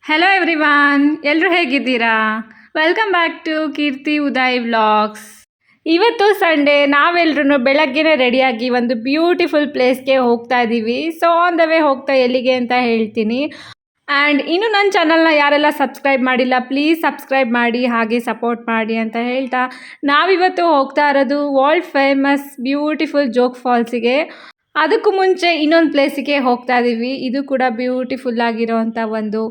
Hello everyone, ಎಲ್ಲರೂ ಹೇಗಿದ್ದೀರಾ? Welcome back to Keerthi Uday vlogs. ಇವತ್ತು ಸಂಡೇ, ನಾವೆಲ್ಲರೂ ಬೆಳಗ್ಗೆನೇ ರೆಡಿಯಾಗಿ ಒಂದು ಬ್ಯೂಟಿಫುಲ್ ಪ್ಲೇಸ್ಗೆ ಹೋಗ್ತಾ ಇದ್ದೀವಿ. ಸೊ ಆನ್ ದ ವೇ ಹೋಗ್ತಾ ಎಲ್ಲಿಗೆ ಅಂತ ಹೇಳ್ತೀನಿ. ಆ್ಯಂಡ್ ಇನ್ನು ನನ್ನ ಚಾನಲ್ನ ಯಾರೆಲ್ಲ ಸಬ್ಸ್ಕ್ರೈಬ್ ಮಾಡಿಲ್ಲ, ಪ್ಲೀಸ್ ಸಬ್ಸ್ಕ್ರೈಬ್ ಮಾಡಿ, ಹಾಗೆ ಸಪೋರ್ಟ್ ಮಾಡಿ ಅಂತ ಹೇಳ್ತಾ ನಾವಿವತ್ತು ಹೋಗ್ತಾ ಇರೋದು ವರ್ಲ್ಡ್ ಫೇಮಸ್ ಬ್ಯೂಟಿಫುಲ್ ಜೋಗ್ ಫಾಲ್ಸಿಗೆ. ಅದಕ್ಕೂ ಮುಂಚೆ ಇನ್ನೊಂದು ಪ್ಲೇಸಿಗೆ ಹೋಗ್ತಾ ಇದ್ದೀವಿ. ಇದು ಕೂಡ ಬ್ಯೂಟಿಫುಲ್ ಆಗಿರೋವಂಥ ಒಂದು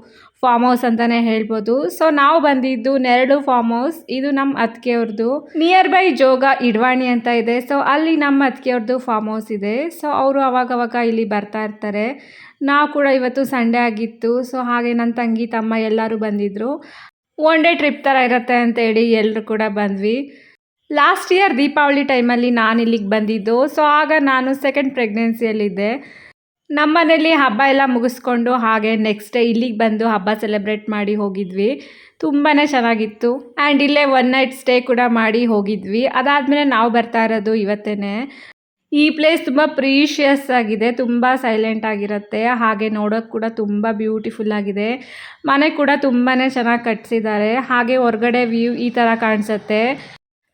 ಫಾರ್ಮ್ ಹೌಸ್ ಅಂತಲೇ ಹೇಳ್ಬೋದು. ಸೊ ನಾವು ಬಂದಿದ್ದು ನೆರಳು ಫಾರ್ಮ್ ಹೌಸ್. ಇದು ನಮ್ಮ ಅತ್ತಿಗೆಯವ್ರದ್ದು. ನಿಯರ್ ಬೈ ಜೋಗ ಇಡ್ವಾಣಿ ಅಂತ ಇದೆ. ಸೊ ಅಲ್ಲಿ ನಮ್ಮ ಅತ್ತಿಗೆಯವ್ರದ್ದು ಫಾರ್ಮ್ ಹೌಸ್ ಇದೆ. ಸೊ ಅವರು ಅವಾಗವಾಗ ಇಲ್ಲಿ ಬರ್ತಾ ಇರ್ತಾರೆ. ನಾವು ಕೂಡ ಇವತ್ತು ಸಂಡೇ ಆಗಿತ್ತು. ಸೊ ಹಾಗೆ ನನ್ನ ತಂಗಿ ತಮ್ಮ ಎಲ್ಲರೂ ಬಂದಿದ್ದರು. ಒನ್ ಡೇ ಟ್ರಿಪ್ ಥರ ಇರುತ್ತೆ ಅಂತೇಳಿ ಎಲ್ಲರೂ ಕೂಡ ಬಂದ್ವಿ. ಲಾಸ್ಟ್ ಇಯರ್ ದೀಪಾವಳಿ ಟೈಮಲ್ಲಿ ನಾನು ಇಲ್ಲಿಗೆ ಬಂದಿದ್ದು. ಸೊ ಆಗ ನಾನು ಸೆಕೆಂಡ್ ಪ್ರೆಗ್ನೆನ್ಸಿಯಲ್ಲಿದ್ದೆ. ನಮ್ಮ ಮನೇಲಿ ಹಬ್ಬ ಎಲ್ಲ ಮುಗಿಸ್ಕೊಂಡು ಹಾಗೆ ನೆಕ್ಸ್ಟ್ ಡೇ ಇಲ್ಲಿಗೆ ಬಂದು ಹಬ್ಬ ಸೆಲೆಬ್ರೇಟ್ ಮಾಡಿ ಹೋಗಿದ್ವಿ. ತುಂಬಾ ಚೆನ್ನಾಗಿತ್ತು. ಆ್ಯಂಡ್ ಇಲ್ಲೇ ಒನ್ ನೈಟ್ ಸ್ಟೇ ಕೂಡ ಮಾಡಿ ಹೋಗಿದ್ವಿ. ಅದಾದಮೇಲೆ ನಾವು ಬರ್ತಾ ಇರೋದು ಇವತ್ತೇ. ಈ ಪ್ಲೇಸ್ ತುಂಬ ಪ್ರೀಷಿಯಸ್ ಆಗಿದೆ, ತುಂಬ ಸೈಲೆಂಟ್ ಆಗಿರುತ್ತೆ. ಹಾಗೆ ನೋಡೋಕ್ಕೆ ಕೂಡ ತುಂಬ ಬ್ಯೂಟಿಫುಲ್ ಆಗಿದೆ. ಮನೆ ಕೂಡ ತುಂಬಾ ಚೆನ್ನಾಗಿ ಕಟ್ಸಿದ್ದಾರೆ. ಹಾಗೆ ಹೊರಗಡೆ ವ್ಯೂ ಈ ಥರ ಕಾಣಿಸುತ್ತೆ.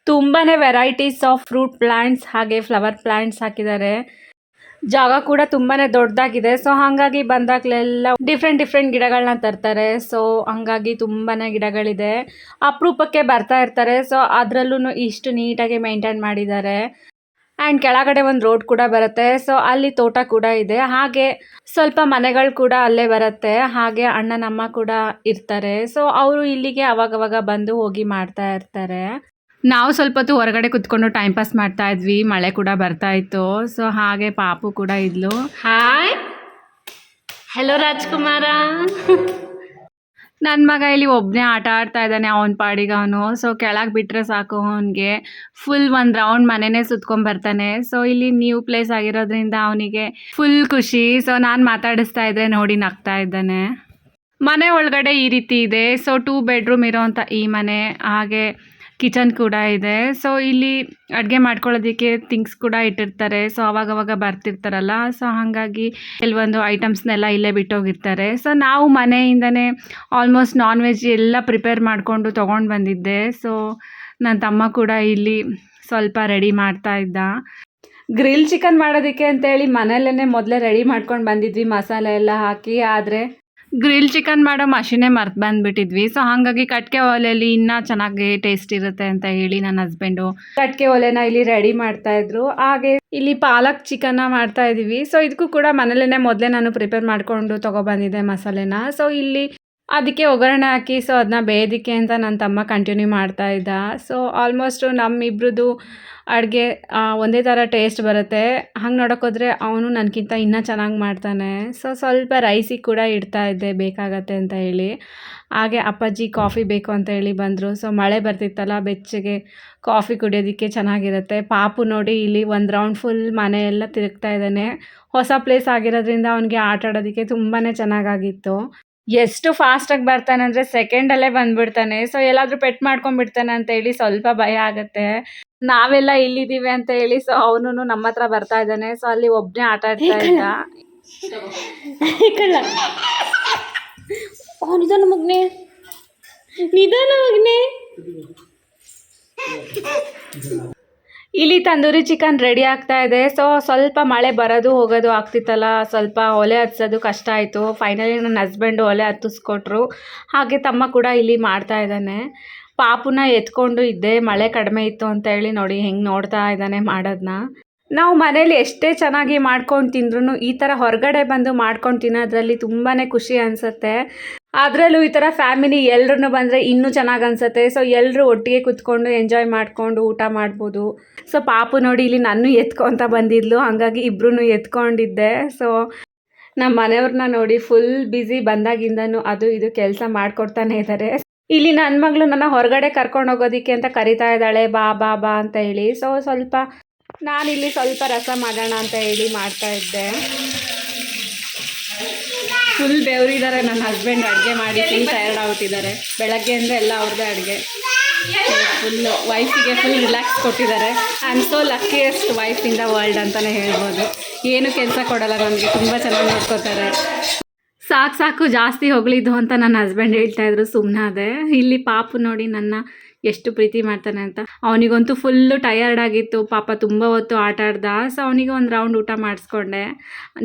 ತುಂಬಾ ವೆರೈಟೀಸ್ ಆಫ್ ಫ್ರೂಟ್ ಪ್ಲ್ಯಾಂಟ್ಸ್ ಹಾಗೆ ಫ್ಲವರ್ ಪ್ಲ್ಯಾಂಟ್ಸ್ ಹಾಕಿದ್ದಾರೆ. ಜಾಗ ಕೂಡ ತುಂಬಾ ದೊಡ್ಡದಾಗಿದೆ. ಸೊ ಹಾಗಾಗಿ ಬಂದಾಗಲೆಲ್ಲ ಡಿಫ್ರೆಂಟ್ ಗಿಡಗಳನ್ನ ತರ್ತಾರೆ. ಸೊ ಹಾಗಾಗಿ ತುಂಬಾ ಗಿಡಗಳಿದೆ. ಅಪರೂಪಕ್ಕೆ ಬರ್ತಾ ಇರ್ತಾರೆ. ಸೊ ಅದರಲ್ಲೂ ಇಷ್ಟು ನೀಟಾಗಿ ಮೇಂಟೈನ್ ಮಾಡಿದ್ದಾರೆ. ಆ್ಯಂಡ್ ಕೆಳಗಡೆ ಒಂದು ರೋಡ್ ಕೂಡ ಬರುತ್ತೆ. ಸೊ ಅಲ್ಲಿ ತೋಟ ಕೂಡ ಇದೆ. ಹಾಗೆ ಸ್ವಲ್ಪ ಮನೆಗಳು ಕೂಡ ಅಲ್ಲೇ ಬರುತ್ತೆ. ಹಾಗೆ ಅಣ್ಣನಮ್ಮ ಕೂಡ ಇರ್ತಾರೆ. ಸೊ ಅವರು ಇಲ್ಲಿಗೆ ಅವಾಗವಾಗ ಬಂದು ಹೋಗಿ ಮಾಡ್ತಾ ಇರ್ತಾರೆ. ನಾವು ಸ್ವಲ್ಪ ಹೊತ್ತು ಹೊರಗಡೆ ಕುತ್ಕೊಂಡು ಟೈಮ್ ಪಾಸ್ ಮಾಡ್ತಾ ಇದ್ವಿ. ಮಳೆ ಕೂಡ ಬರ್ತಾ ಇತ್ತು. ಸೊ ಹಾಗೆ ಪಾಪು ಕೂಡ ಇದ್ಲು. Hi, hello Rajkumar. ನನ್ನ ಮಗ ಇಲ್ಲಿ ಒಬ್ಬನೇ ಆಟ ಆಡ್ತಾ ಇದ್ದಾನೆ ಅವನ ಪಾಡಿಗೆ ಅವನು. ಸೊ ಕೆಳಗೆ ಬಿಟ್ಟರೆ ಸಾಕು, ಅವನಿಗೆ ಫುಲ್ ಒಂದು ರೌಂಡ್ ಮನೆಯೇ ಸುತ್ಕೊಂಡ್ಬರ್ತಾನೆ. ಸೊ ಇಲ್ಲಿ ನ್ಯೂ ಪ್ಲೇಸ್ ಆಗಿರೋದ್ರಿಂದ ಅವನಿಗೆ ಫುಲ್ ಖುಷಿ. ಸೊ ನಾನು ಮಾತಾಡಿಸ್ತಾ ಇದ್ದೆ ನೋಡಿ ನಗ್ತಾ ಇದ್ದಾನೆ. ಮನೆ ಒಳಗಡೆ ಈ ರೀತಿ ಇದೆ. ಸೊ 2 ಬೆಡ್ರೂಮ್ ಇರೋವಂಥ ಈ ಮನೆ, ಹಾಗೆ ಕಿಚನ್ ಕೂಡ ಇದೆ. ಸೊ ಇಲ್ಲಿ ಅಡುಗೆ ಮಾಡ್ಕೊಳ್ಳೋದಕ್ಕೆ ಥಿಂಗ್ಸ್ ಕೂಡ ಇಟ್ಟಿರ್ತಾರೆ. ಸೊ ಅವಾಗವಾಗ ಬರ್ತಿರ್ತಾರಲ್ಲ, ಸೊ ಹಾಗಾಗಿ ಕೆಲವೊಂದು ಐಟಮ್ಸ್ನೆಲ್ಲ ಇಲ್ಲೇ ಬಿಟ್ಟೋಗಿರ್ತಾರೆ. ಸೊ ನಾವು ಮನೆಯಿಂದನೇ ಆಲ್ಮೋಸ್ಟ್ ನಾನ್ ವೆಜ್ ಎಲ್ಲ ಪ್ರಿಪೇರ್ ಮಾಡಿಕೊಂಡು ತೊಗೊಂಡು ಬಂದಿದ್ದೆ. ಸೊ ನನ್ನ ತಮ್ಮ ಕೂಡ ಇಲ್ಲಿ ಸ್ವಲ್ಪ ರೆಡಿ ಮಾಡ್ತಾ ಇದ್ದ. ಗ್ರಿಲ್ ಚಿಕನ್ ಮಾಡೋದಕ್ಕೆ ಅಂತೇಳಿ ಮನೆಯಲ್ಲೇ ಮೊದಲೇ ರೆಡಿ ಮಾಡ್ಕೊಂಡು ಬಂದಿದ್ವಿ, ಮಸಾಲೆ ಎಲ್ಲ ಹಾಕಿ. ಆದರೆ ಗ್ರಿಲ್ ಚಿಕನ್ ಮಾಡೋ ಮಷಿನೇ ಮರ್ತು ಬಂದುಬಿಟ್ಟಿದ್ವಿ. ಸೊ ಹಾಗಾಗಿ ಕಟ್ಗೆ ಒಲೆಯಲ್ಲಿ ಇನ್ನೂ ಚೆನ್ನಾಗಿ ಟೇಸ್ಟ್ ಇರುತ್ತೆ ಅಂತ ಹೇಳಿ ನನ್ನ ಹಸ್ಬೆಂಡು ಕಟ್ಗೆ ಒಲೆನ ಇಲ್ಲಿ ರೆಡಿ ಮಾಡ್ತಾಯಿದ್ರು. ಹಾಗೆ ಇಲ್ಲಿ ಪಾಲಕ್ ಚಿಕನ್ನ ಮಾಡ್ತಾ ಇದ್ದೀವಿ. ಸೊ ಇದಕ್ಕೂ ಕೂಡ ಮನೇಲೇ ಮೊದಲೇ ನಾನು ಪ್ರಿಪೇರ್ ಮಾಡಿಕೊಂಡು ತೊಗೊಬಂದಿದ್ದೆ ಮಸಾಲೆನ. ಸೊ ಇಲ್ಲಿ ಅದಕ್ಕೆ ಒಗ್ಗರಣೆ ಹಾಕಿ ಸೊ ಅದನ್ನ ಬೇಯೋದಕ್ಕೆ ಅಂತ ನನ್ನ ತಮ್ಮ ಕಂಟಿನ್ಯೂ ಮಾಡ್ತಾ ಇದ್ದ. ಸೊ ಆಲ್ಮೋಸ್ಟು ನಮ್ಮಿಬ್ರದ್ದು ಅಡುಗೆ ಒಂದೇ ಥರ ಟೇಸ್ಟ್ ಬರುತ್ತೆ. ಹಂಗೆ ನೋಡೋಕ್ಕೋದ್ರೆ ಅವನು ನನಗಿಂತ ಇನ್ನೂ ಚೆನ್ನಾಗಿ ಮಾಡ್ತಾನೆ. ಸೊ ಸ್ವಲ್ಪ ರೈಸಿಗೆ ಕೂಡ ಇಡ್ತಾ ಇದ್ದೆ ಬೇಕಾಗತ್ತೆ ಅಂತ ಹೇಳಿ. ಹಾಗೆ ಅಪ್ಪಾಜಿ ಕಾಫಿ ಬೇಕು ಅಂತ ಹೇಳಿ ಬಂದರು. ಸೊ ಮಳೆ ಬರ್ತಿತ್ತಲ್ಲ, ಬೆಚ್ಚಗೆ ಕಾಫಿ ಕುಡಿಯೋದಕ್ಕೆ ಚೆನ್ನಾಗಿರುತ್ತೆ. ಪಾಪು ನೋಡಿ ಇಲ್ಲಿ ಒಂದು ರೌಂಡ್ ಫುಲ್ ಮನೆಯೆಲ್ಲ ತಿರುಗ್ತಾ ಇದ್ದಾನೆ. ಹೊಸ ಪ್ಲೇಸ್ ಆಗಿರೋದ್ರಿಂದ ಅವನಿಗೆ ಆಟ ಆಡೋದಕ್ಕೆ ತುಂಬಾ ಚೆನ್ನಾಗಾಗಿತ್ತು. ಎಷ್ಟು ಫಾಸ್ಟಾಗಿ ಬರ್ತಾನೆ ಅಂದರೆ ಸೆಕೆಂಡಲ್ಲೇ ಬಂದುಬಿಡ್ತಾನೆ. ಸೊ ಎಲ್ಲಾದರೂ ಪೆಟ್ ಮಾಡ್ಕೊಂಡ್ಬಿಡ್ತಾನೆ ಅಂತೇಳಿ ಸ್ವಲ್ಪ ಭಯ ಆಗುತ್ತೆ. ನಾವೆಲ್ಲ ಇಲ್ಲಿದ್ದೀವಿ ಅಂತ ಹೇಳಿ ಸೊ ಅವನು ನಮ್ಮ ಹತ್ರ ಬರ್ತಾ ಇದ್ದಾನೆ. ಸೊ ಅಲ್ಲಿ ಒಬ್ಬನೇ ಆಟ ಆಡ್ತಾ ಇದ್ದ. ನಿಧಾನ ಮಗನೇ, ನಿಧಾನ ಮಗನೇ. ಇಲ್ಲಿ ತಂದೂರಿ ಚಿಕನ್ ರೆಡಿ ಆಗ್ತಾ ಇದೆ. ಸೊ ಸ್ವಲ್ಪ ಮಳೆ ಬರೋದು ಹೋಗೋದು ಆಗ್ತಿತ್ತಲ್ಲ, ಸ್ವಲ್ಪ ಒಲೆ ಹತ್ಸೋದು ಕಷ್ಟ ಆಯಿತು. ಫೈನಲಿ ನನ್ನ ಹಸ್ಬೆಂಡು ಒಲೆ ಹತ್ತಿಸ್ಕೊಟ್ರು. ಹಾಗೆ ತಮ್ಮ ಕೂಡ ಇಲ್ಲಿ ಮಾಡ್ತಾ ಇದ್ದಾನೆ. ಪಾಪುನ ಎತ್ಕೊಂಡು ಇದ್ದೆ, ಮಳೆ ಕಡಿಮೆ ಇತ್ತು ಅಂತ ಹೇಳಿ ನೋಡಿ ಹೆಂಗೆ ನೋಡ್ತಾ ಇದ್ದಾನೆ ಮಾಡೋದನ್ನ. ನಾವು ಮನೇಲಿ ಎಷ್ಟೇ ಚೆನ್ನಾಗಿ ಮಾಡ್ಕೊಂಡು ತಿಂದ್ರೂ ಈ ಥರ ಹೊರಗಡೆ ಬಂದು ಮಾಡ್ಕೊಂಡು ತಿನ್ನೋದ್ರಲ್ಲಿ ತುಂಬಾ ಖುಷಿ ಅನಿಸುತ್ತೆ. ಅದರಲ್ಲೂ ಈ ಥರ ಫ್ಯಾಮಿಲಿ ಎಲ್ಲರೂ ಬಂದರೆ ಇನ್ನೂ ಚೆನ್ನಾಗಿ ಅನಿಸುತ್ತೆ. ಸೊ ಎಲ್ಲರೂ ಒಟ್ಟಿಗೆ ಕುತ್ಕೊಂಡು ಎಂಜಾಯ್ ಮಾಡಿಕೊಂಡು ಊಟ ಮಾಡ್ಬೋದು. ಸೊ ಪಾಪು ನೋಡಿ ಇಲ್ಲಿ ನಾನು ಎತ್ಕೊತ ಬಂದಿದ್ಲು, ಹಾಗಾಗಿ ಇಬ್ಬರೂ ಎತ್ಕೊಂಡಿದ್ದೆ. ಸೊ ನಮ್ಮ ಮನೆಯವ್ರನ್ನ ನೋಡಿ ಫುಲ್ ಬ್ಯುಸಿ, ಬಂದಾಗಿಂದನೂ ಅದು ಇದು ಕೆಲಸ ಮಾಡಿಕೊಡ್ತಾನೆ ಇದ್ದಾರೆ. ಇಲ್ಲಿ ನನ್ನ ಮಗಳು ನನ್ನ ಹೊರಗಡೆ ಕರ್ಕೊಂಡು ಹೋಗೋದಕ್ಕೆ ಅಂತ ಕರಿತಾ ಇದ್ದಾಳೆ, ಬಾ ಬಾ ಬಾ ಅಂತ ಹೇಳಿ. ಸೊ ಸ್ವಲ್ಪ ನಾನಿಲ್ಲಿ ಸ್ವಲ್ಪ ರಸ ಮಾಡೋಣ ಅಂತ ಹೇಳಿ ಮಾಡ್ತಾ ಇದ್ದೆ. ಫುಲ್ ಬೆವರಿದ್ದಾರೆ ನನ್ನ ಹಸ್ಬೆಂಡ್, ಅಡುಗೆ ಮಾಡಿ ಫುಲ್ ಟಯರ್ಡ್ ಆಗ್ಬಿಟ್ಟಿದ್ದಾರೆ. ಬೆಳಗ್ಗೆ ಅಂದರೆ ಎಲ್ಲ ಅವ್ರದ್ದೇ ಅಡುಗೆ. ಫುಲ್ಲು ವೈಫಿಗೆ ಫುಲ್ ರಿಲ್ಯಾಕ್ಸ್ ಕೊಟ್ಟಿದ್ದಾರೆ. I am so luckiest wife in the world ಅಂತಲೇ ಹೇಳ್ಬೋದು. ಏನು ಕೆಲಸ ಕೊಡಲ್ಲ ನನಗೆ, ತುಂಬ ಚೆನ್ನಾಗಿ ನೋಡ್ಕೋತಾರೆ. ಸಾಕು ಸಾಕು ಜಾಸ್ತಿ ಹೊಗಳಿದ್ದು ಅಂತ ನನ್ನ ಹಸ್ಬೆಂಡ್ ಹೇಳ್ತಾ ಇದ್ರು, ಸುಮ್ಮನಾದೆ. ಇಲ್ಲಿ ಪಾಪು ನೋಡಿ ನನ್ನ ಎಷ್ಟು ಪ್ರೀತಿ ಮಾಡ್ತಾನೆ ಅಂತ. ಅವನಿಗಂತೂ ಫುಲ್ಲು ಟಯರ್ಡ್ ಆಗಿತ್ತು ಪಾಪ, ತುಂಬ ಹೊತ್ತು ಆಟ ಆಡ್ದ. ಸೊ ಅವನಿಗೆ ಒಂದು ರೌಂಡ್ ಊಟ ಮಾಡಿಸ್ಕೊಂಡೆ,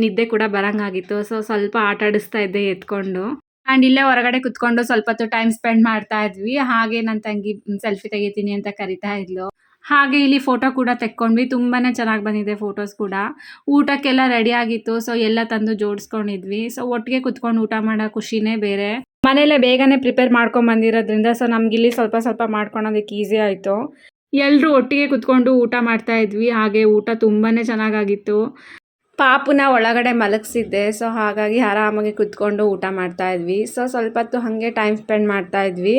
ನಿದ್ದೆ ಕೂಡ ಬರೋಂಗಾಗಿತ್ತು. ಸೊ ಸ್ವಲ್ಪ ಆಟ ಆಡಿಸ್ತಾ ಇದ್ದೆ ಎತ್ಕೊಂಡು. ಆ್ಯಂಡ್ ಇಲ್ಲೇ ಹೊರಗಡೆ ಕುತ್ಕೊಂಡು ಸ್ವಲ್ಪ ಹೊತ್ತು ಟೈಮ್ ಸ್ಪೆಂಡ್ ಮಾಡ್ತಾ ಇದ್ವಿ. ಹಾಗೆ ನನ್ನ ತಂಗಿ ಸೆಲ್ಫಿ ತೆಗಿತೀನಿ ಅಂತ ಕರಿತಾ ಇದ್ಲು. ಹಾಗೆ ಇಲ್ಲಿ ಫೋಟೋ ಕೂಡ ತೆಕ್ಕೊಂಡ್ವಿ, ತುಂಬಾ ಚೆನ್ನಾಗಿ ಬಂದಿದೆ ಫೋಟೋಸ್ ಕೂಡ. ಊಟಕ್ಕೆಲ್ಲ ರೆಡಿ ಆಗಿತ್ತು, ಸೊ ಎಲ್ಲ ತಂದು ಜೋಡಿಸ್ಕೊಂಡಿದ್ವಿ. ಸೊ ಒಟ್ಟಿಗೆ ಕುತ್ಕೊಂಡು ಊಟ ಮಾಡೋ ಖುಷಿನೇ ಬೇರೆ. ಮನೇಲೆ ಬೇಗನೆ ಪ್ರಿಪೇರ್ ಮಾಡ್ಕೊಂಡು ಬಂದಿರೋದ್ರಿಂದ ಸೊ ನಮ್ಗಿಲ್ಲಿ ಸ್ವಲ್ಪ ಸ್ವಲ್ಪ ಮಾಡ್ಕೊಳೋದಕ್ಕೆ ಈಸಿ ಆಯಿತು. ಎಲ್ಲರೂ ಒಟ್ಟಿಗೆ ಕುತ್ಕೊಂಡು ಊಟ ಮಾಡ್ತಾ ಇದ್ವಿ. ಹಾಗೆ ಊಟ ತುಂಬಾ ಚೆನ್ನಾಗಾಗಿತ್ತು. ಪಾಪುನ ಒಳಗಡೆ ಮಲಗಿಸಿದ್ದೆ, ಸೊ ಹಾಗಾಗಿ ಆರಾಮಾಗಿ ಕುತ್ಕೊಂಡು ಊಟ ಮಾಡ್ತಾ ಇದ್ವಿ. ಸೊ ಸ್ವಲ್ಪ ಹೊತ್ತು ಹಾಗೆ ಟೈಮ್ ಸ್ಪೆಂಡ್ ಮಾಡ್ತಾ ಇದ್ವಿ.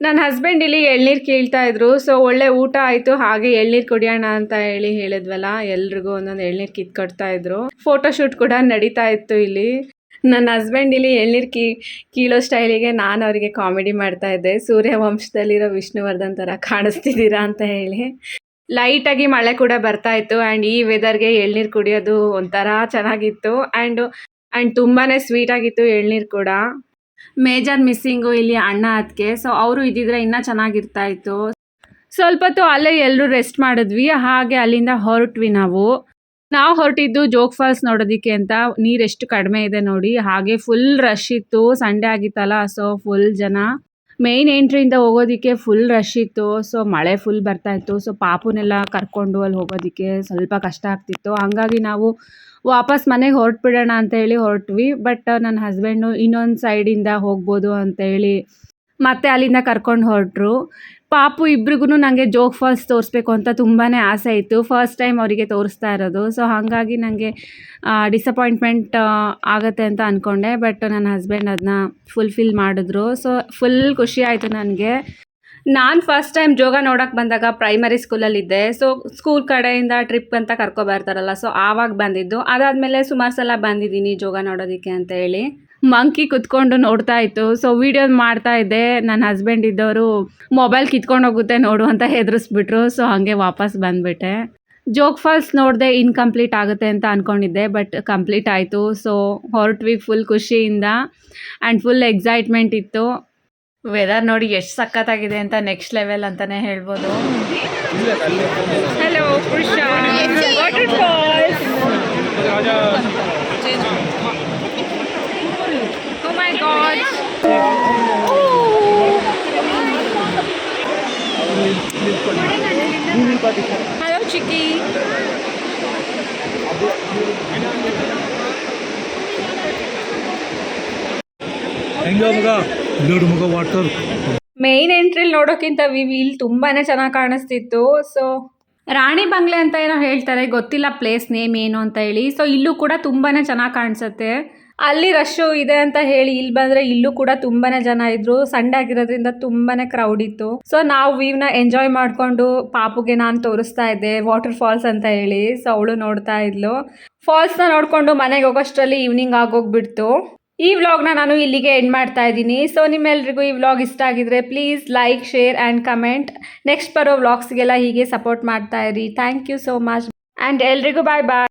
ನನ್ನ ಹಸ್ಬೆಂಡ್ ಇಲ್ಲಿ ಎಳ್ನೀರು ಕೇಳ್ತಾ ಇದ್ರು. ಸೊ ಒಳ್ಳೆ ಊಟ ಆಯಿತು, ಹಾಗೆ ಎಳ್ನೀರು ಕುಡಿಯೋಣ ಅಂತ ಹೇಳಿದ್ವಲ್ಲ, ಎಲ್ರಿಗೂ ಒಂದೊಂದು ಎಳ್ನೀರು ಕಿತ್ಕೊಡ್ತಾ ಇದ್ರು. ಫೋಟೋಶೂಟ್ ಕೂಡ ನಡೀತಾ ಇತ್ತು ಇಲ್ಲಿ. ನನ್ನ ಹಸ್ಬೆಂಡ್ ಇಲ್ಲಿ ಎಳ್ನೀರು ಕೀಳೋ ಸ್ಟೈಲಿಗೆ ನಾನು ಅವರಿಗೆ ಕಾಮಿಡಿ ಮಾಡ್ತಾ ಇದ್ದೆ, ಸೂರ್ಯವಂಶದಲ್ಲಿರೋ ವಿಷ್ಣುವರ್ಧನ್ ಥರ ಕಾಣಿಸ್ತಿದ್ದೀರಾ ಅಂತ ಹೇಳಿ. ಲೈಟಾಗಿ ಮಳೆ ಕೂಡ ಬರ್ತಾ ಇತ್ತು. ಆ್ಯಂಡ್ ಈ ವೆದರ್ಗೆ ಎಳ್ನೀರು ಕುಡಿಯೋದು ಒಂಥರ ಚೆನ್ನಾಗಿತ್ತು. ಆ್ಯಂಡ್ ತುಂಬಾ ಸ್ವೀಟಾಗಿತ್ತು ಎಳ್ನೀರು ಕೂಡ. ಮೇಜರ್ ಮಿಸ್ಸಿಂಗು ಇಲ್ಲಿ ಅಣ್ಣ ಅದಕ್ಕೆ. ಸೊ ಅವರು ಇದ್ದಿದ್ರೆ ಇನ್ನೂ ಚೆನ್ನಾಗಿರ್ತಾ ಇತ್ತು. ಸ್ವಲ್ಪ ಹೊತ್ತು ಅಲ್ಲೇ ಎಲ್ಲರೂ ರೆಸ್ಟ್ ಮಾಡಿದ್ವಿ. ಹಾಗೆ ಅಲ್ಲಿಂದ ಹೊರಟ್ವಿ ನಾವು ಹೊರಟಿದ್ದು ಜೋಗ್ ಫಾಲ್ಸ್ ನೋಡೋದಕ್ಕೆ ಅಂತ. ನೀರು ಎಷ್ಟು ಕಡಿಮೆ ಇದೆ ನೋಡಿ. ಹಾಗೆ ಫುಲ್ ರಶ್ ಇತ್ತು, ಸಂಡೇ ಆಗಿತ್ತಲ್ಲ, ಸೊ ಫುಲ್ ಜನ. ಮೇಯ್ನ್ ಎಂಟ್ರಿಯಿಂದ ಹೋಗೋದಕ್ಕೆ ಫುಲ್ ರಶ್ ಇತ್ತು. ಸೊ ಮಳೆ ಫುಲ್ ಬರ್ತಾ ಇತ್ತು. ಸೊ ಪಾಪುನೆಲ್ಲ ಕರ್ಕೊಂಡು ಅಲ್ಲಿ ಹೋಗೋದಕ್ಕೆ ಸ್ವಲ್ಪ ಕಷ್ಟ ಆಗ್ತಿತ್ತು. ಹಾಗಾಗಿ ನಾವು ವಾಪಸ್ ಮನೆಗೆ ಹೊರಟ್ಬಿಡೋಣ ಅಂತ ಹೇಳಿ ಹೊರಟ್ವಿ. ಬಟ್ ನನ್ನ ಹಸ್ಬೆಂಡು ಇನ್ನೊಂದು ಸೈಡಿಂದ ಹೋಗ್ಬೋದು ಅಂತೇಳಿ ಮತ್ತೆ ಅಲ್ಲಿಂದ ಕರ್ಕೊಂಡು ಹೊರಟ್ರು. ಪಾಪು ಇಬ್ರಿಗೂ ನನಗೆ ಜೋಗ್ ಫಾಲ್ಸ್ ತೋರಿಸ್ಬೇಕು ಅಂತ ತುಂಬಾ ಆಸೆ ಇತ್ತು. ಫಸ್ಟ್ ಟೈಮ್ ಅವರಿಗೆ ತೋರಿಸ್ತಾ ಇರೋದು. ಸೊ ಹಾಗಾಗಿ ನನಗೆ ಡಿಸಪಾಯಿಂಟ್ಮೆಂಟ್ ಆಗುತ್ತೆ ಅಂತ ಅಂದ್ಕೊಂಡೆ. ಬಟ್ ನನ್ನ ಹಸ್ಬೆಂಡ್ ಅದನ್ನ ಫುಲ್ಫಿಲ್ ಮಾಡಿದ್ರು. ಸೊ ಫುಲ್ ಖುಷಿ ಆಯಿತು ನನಗೆ. ನಾನು ಫಸ್ಟ್ ಟೈಮ್ ಜೋಗ ನೋಡೋಕ್ಕೆ ಬಂದಾಗ ಪ್ರೈಮರಿ ಸ್ಕೂಲಲ್ಲಿದ್ದೆ. ಸೊ ಸ್ಕೂಲ್ ಕಡೆಯಿಂದ ಟ್ರಿಪ್ ಅಂತ ಕರ್ಕೊಬರ್ತಾರಲ್ಲ, ಸೊ ಆವಾಗ ಬಂದಿದ್ದು. ಅದಾದಮೇಲೆ ಸುಮಾರು ಸಲ ಬಂದಿದ್ದೀನಿ ಜೋಗ ನೋಡೋದಕ್ಕೆ ಅಂತ ಹೇಳಿ. ಮಂಕಿ ಕುತ್ಕೊಂಡು ನೋಡ್ತಾ ಇತ್ತು. ಸೊ ವಿಡಿಯೋ ಮಾಡ್ತಾ ಇದ್ದೆ. ನನ್ನ ಹಸ್ಬೆಂಡ್ ಇದ್ದವರು ಮೊಬೈಲ್ ಕಿತ್ಕೊಂಡು ಹೋಗುತ್ತೆ ನೋಡು ಅಂತ ಹೆದರಿಸ್ಬಿಟ್ರು. ಸೊ ಹಾಗೆ ವಾಪಸ್ ಬಂದುಬಿಟ್ಟೆ. ಜೋಗ್ ಫಾಲ್ಸ್ ನೋಡಿದೆ ಇನ್ಕಂಪ್ಲೀಟ್ ಆಗುತ್ತೆ ಅಂತ ಅಂದ್ಕೊಂಡಿದ್ದೆ, ಬಟ್ ಕಂಪ್ಲೀಟ್ ಆಯಿತು. ಸೊ ಹೊರಟ್ವಿ ಫುಲ್ ಖುಷಿಯಿಂದ. ಆ್ಯಂಡ್ ಫುಲ್ ಎಕ್ಸೈಟ್ಮೆಂಟ್ ಇತ್ತು. ವೆದರ್ ನೋಡಿ ಎಷ್ಟು ಸಖತ್ತಾಗಿದೆ ಅಂತ, ನೆಕ್ಸ್ಟ್ ಲೆವೆಲ್ ಅಂತಲೇ ಹೇಳ್ಬೋದು. ಹಲೋ ಪುರುಷ, waterfalls. Oh my God. Hello ಚಿಕ್ಕಿ. ಮೇನ್ ಎಂಟ್ರಿಲಿ ನೋಡೋಕ್ಕಿಂತ ಇಲ್ಲಿ ತುಂಬಾನೇ ಚೆನ್ನಾಗಿ ಕಾಣಿಸ್ತಿತ್ತು. ಸೊ ರಾಣಿ ಬಂಗ್ಲೆ ಅಂತ ಏನೋ ಹೇಳ್ತಾರೆ, ಗೊತ್ತಿಲ್ಲ ಪ್ಲೇಸ್ ನೇಮ್ ಏನು ಅಂತ ಹೇಳಿ. ಸೊ ಇಲ್ಲೂ ಕೂಡ ತುಂಬಾ ಚೆನ್ನಾಗಿ ಕಾಣಿಸುತ್ತೆ. ಅಲ್ಲಿ ರಶ್ಶು ಇದೆ ಅಂತ ಹೇಳಿ ಇಲ್ಲಿ ಬಂದರೆ ಇಲ್ಲೂ ಕೂಡ ತುಂಬಾ ಜನ ಇದ್ರು. ಸಂಡೇ ಆಗಿರೋದ್ರಿಂದ ತುಂಬಾ ಕ್ರೌಡ್ ಇತ್ತು. ಸೊ ನಾವು ವ್ಯೂನ ಎಂಜಾಯ್ ಮಾಡಿಕೊಂಡು ಪಾಪುಗೆ ನಾನು ತೋರಿಸ್ತಾ ಇದ್ದೆ ವಾಟರ್ ಫಾಲ್ಸ್ ಅಂತ ಹೇಳಿ. ಸೊ ಅವಳು ನೋಡ್ತಾ ಇದ್ಲು. ಫಾಲ್ಸ್ನ ನೋಡಿಕೊಂಡು ಮನೆಗೆ ಹೋಗೋಷ್ಟರಲ್ಲಿ ಈವ್ನಿಂಗ್ ಆಗೋಗ್ಬಿಡ್ತು. ಈ ವ್ಲಾಗ್ನ ನಾನು ಇಲ್ಲಿಗೆ ಎಂಡ್ ಮಾಡ್ತಾ ಇದ್ದೀನಿ. ಸೊ ನಿಮ್ಮೆಲ್ರಿಗೂ ಈ ವ್ಲಾಗ್ ಇಷ್ಟ ಆಗಿದ್ರೆ please like, share and comment. Next ಬರೋ ವ್ಲಾಗ್ಸ್ಗೆಲ್ಲ ಹೀಗೆ ಸಪೋರ್ಟ್ ಮಾಡ್ತಾ ಇರಿ. Thank you so much. And ಎಲ್ರಿಗೂ ಬಾಯ್ ಬಾಯ್.